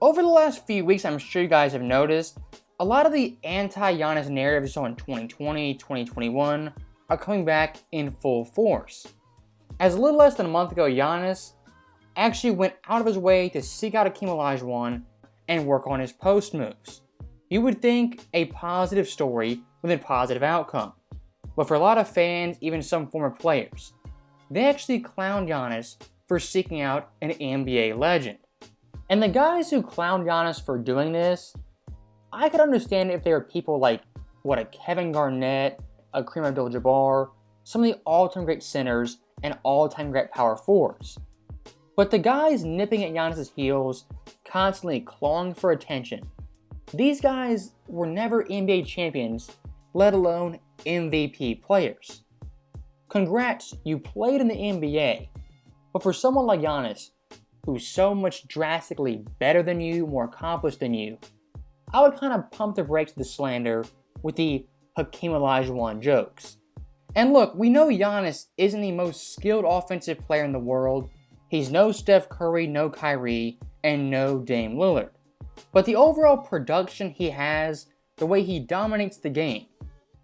Over the last few weeks, I'm sure you guys have noticed, a lot of the anti-Giannis narratives you saw in 2020, 2021 are coming back in full force. As a little less than a month ago, Giannis actually went out of his way to seek out Hakeem Olajuwon and work on his post moves. You would think a positive story with a positive outcome. But for a lot of fans, even some former players, they actually clowned Giannis for seeking out an NBA legend. And the guys who clowned Giannis for doing this, I could understand if they were people like, a Kevin Garnett, a Kareem Abdul-Jabbar, some of the all-time great centers and all-time great power forwards. But the guys nipping at Giannis' heels, constantly clawing for attention, these guys were never NBA champions, let alone MVP players. Congrats, you played in the NBA, but for someone like Giannis, who's so much drastically better than you, more accomplished than you, I would kind of pump the brakes to the slander with the Hakeem Olajuwon jokes. And look, we know Giannis isn't the most skilled offensive player in the world. He's no Steph Curry, no Kyrie, and no Dame Lillard. But the overall production he has, the way he dominates the game,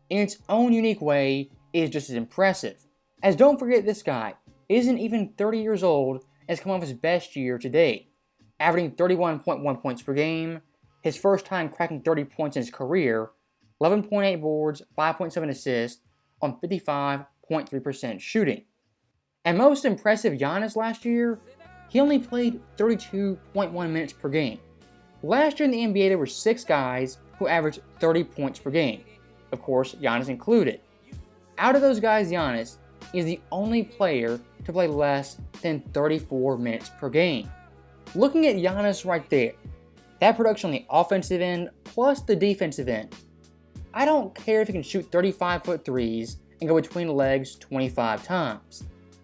in its own unique way, is just as impressive. As don't forget, this guy isn't even 30 years old and has come off his best year to date, averaging 31.1 points per game, his first time cracking 30 points in his career, 11.8 boards, 5.7 assists on 55.3% shooting. And most impressive, Giannis last year, he only played 32.1 minutes per game. Last year in the NBA, there were 6 guys who averaged 30 points per game. Of course, Giannis included. Out of those guys, Giannis is the only player to play less than 34 minutes per game. Looking at Giannis right there, that production on the offensive end plus the defensive end, I don't care if he can shoot 35-foot threes and go between the legs 25 times.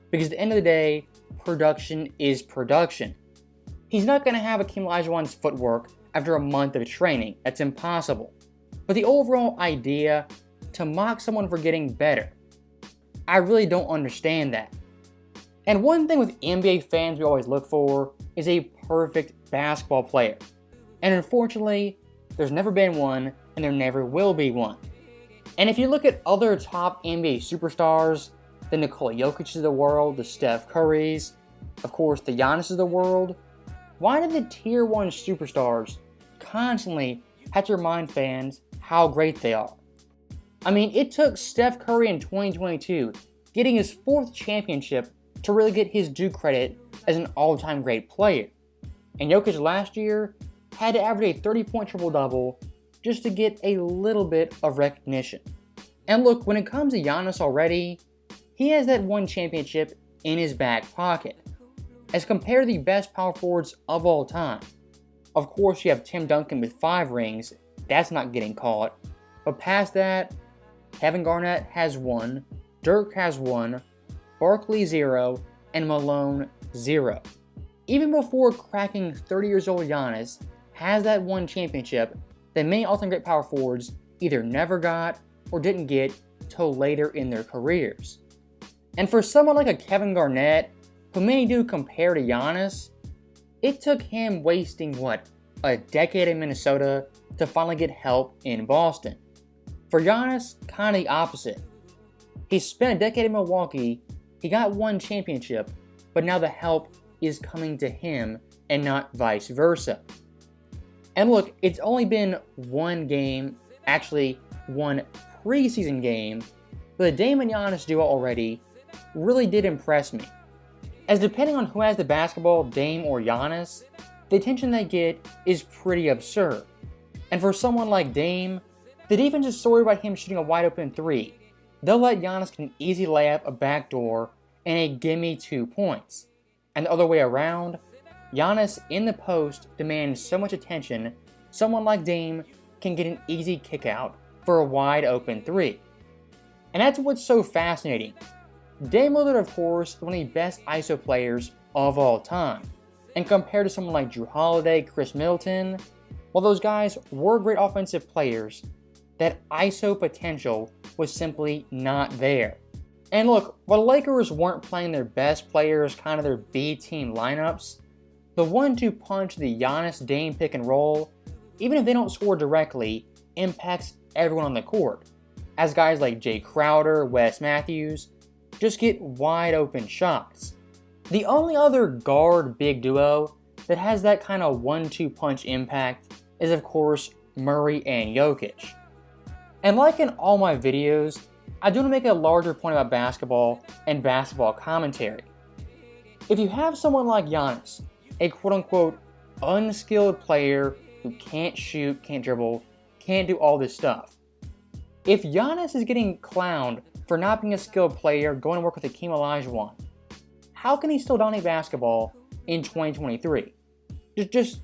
Because at the end of the day, production is production. He's not going to have Hakeem Olajuwon's footwork after a month of training. That's impossible. But the overall idea to mock someone for getting better, I really don't understand that. And one thing with NBA fans we always look for is a perfect basketball player. And unfortunately, there's never been one, and there never will be one. And if you look at other top NBA superstars, the Nikola Jokic's of the world, the Steph Curry's, of course the Giannis of the world, why do the tier 1 superstars constantly have to remind fans how great they are? I mean, it took Steph Curry in 2022 getting his 4th championship to really get his due credit as an all-time great player. And Jokic last year had to average a 30-point triple-double just to get a little bit of recognition. And look, when it comes to Giannis already, he has that one championship in his back pocket. As compared to the best power forwards of all time, of course you have Tim Duncan with 5 rings, that's not getting caught. But past that, Kevin Garnett has 1, Dirk has 1, Barkley 0, and Malone 0. Even before cracking 30 years old, Giannis has that one championship that many all-time great power forwards either never got or didn't get till later in their careers. And for someone like a Kevin Garnett, who many do compare to Giannis, it took him wasting, a decade in Minnesota to finally get help in Boston. For Giannis, kind of the opposite. He spent a decade in Milwaukee, he got one championship, but now the help is coming to him and not vice versa. And look, it's only been one game, actually one preseason game, but the Dame and Giannis duo already really did impress me. As depending on who has the basketball, Dame or Giannis, the attention they get is pretty absurd. And for someone like Dame, the defense is sorry about him shooting a wide open 3. They'll let Giannis get an easy layup, a backdoor, and a gimme 2 points. And the other way around, Giannis in the post demands so much attention, someone like Dame can get an easy kick out for a wide open 3. And that's what's so fascinating. Dame Lillard, of course, is one of the best ISO players of all time. And compared to someone like Drew Holiday, Chris Middleton, while those guys were great offensive players, that ISO potential was simply not there. And look, while the Lakers weren't playing their best players, kind of their B team lineups, The 1-2 punch, the Giannis Dame pick and roll, even if they don't score directly, impacts everyone on the court, as guys like Jay Crowder, Wes Matthews just get wide open shots. The only other guard big duo that has that kind of 1-2 punch impact is of course Murray and Jokic. And like in all my videos, I do want to make a larger point about basketball and basketball commentary. If you have someone like Giannis, a quote-unquote unskilled player who can't shoot, can't dribble, can't do all this stuff. If Giannis is getting clowned for not being a skilled player, going to work with Hakeem Olajuwon, how can he still dominate basketball in 2023? Just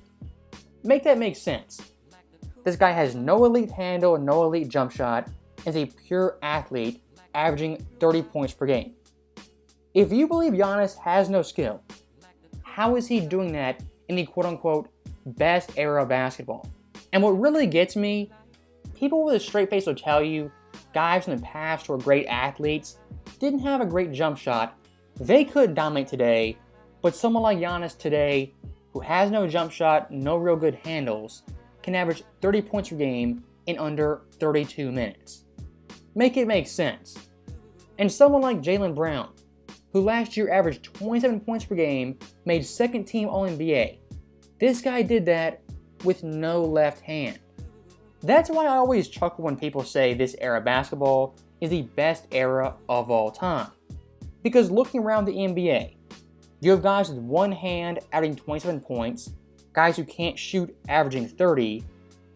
make that make sense. This guy has no elite handle, no elite jump shot, is a pure athlete averaging 30 points per game. If you believe Giannis has no skill, how is he doing that in the quote-unquote best era of basketball? And what really gets me, people with a straight face will tell you guys in the past who were great athletes didn't have a great jump shot. They could dominate today, but someone like Giannis today, who has no jump shot, no real good handles, can average 30 points per game in under 32 minutes. Make it make sense. And someone like Jaylen Brown, who last year averaged 27 points per game, made second team All-NBA. This guy did that with no left hand. That's why I always chuckle when people say this era of basketball is the best era of all time. Because looking around the NBA, you have guys with one hand averaging 27 points, guys who can't shoot averaging 30,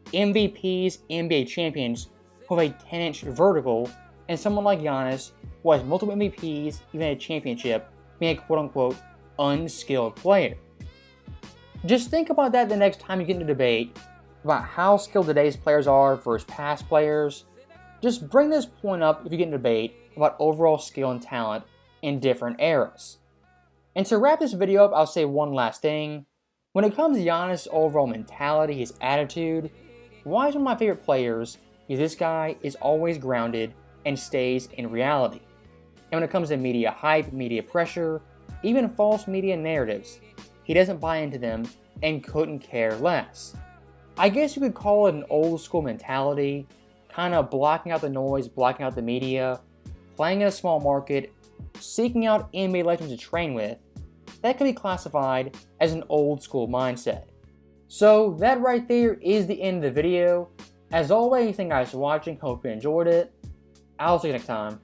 MVPs, NBA champions who have a 10-inch vertical, and someone like Giannis who has multiple MVPs, even a championship, being a quote-unquote unskilled player. Just think about that the next time you get into debate about how skilled today's players are versus past players. Just bring this point up if you get in debate about overall skill and talent in different eras. And to wrap this video up, I'll say one last thing. When it comes to Giannis' overall mentality, his attitude, why he's one of my favorite players is this guy is always grounded and stays in reality. And when it comes to media hype, media pressure, even false media narratives, he doesn't buy into them and couldn't care less. I guess you could call it an old school mentality, kind of blocking out the noise, blocking out the media, playing in a small market, seeking out NBA legends to train with. That can be classified as an old school mindset. So that right there is the end of the video. As always, thank you guys for watching, hope you enjoyed it. I'll see you next time.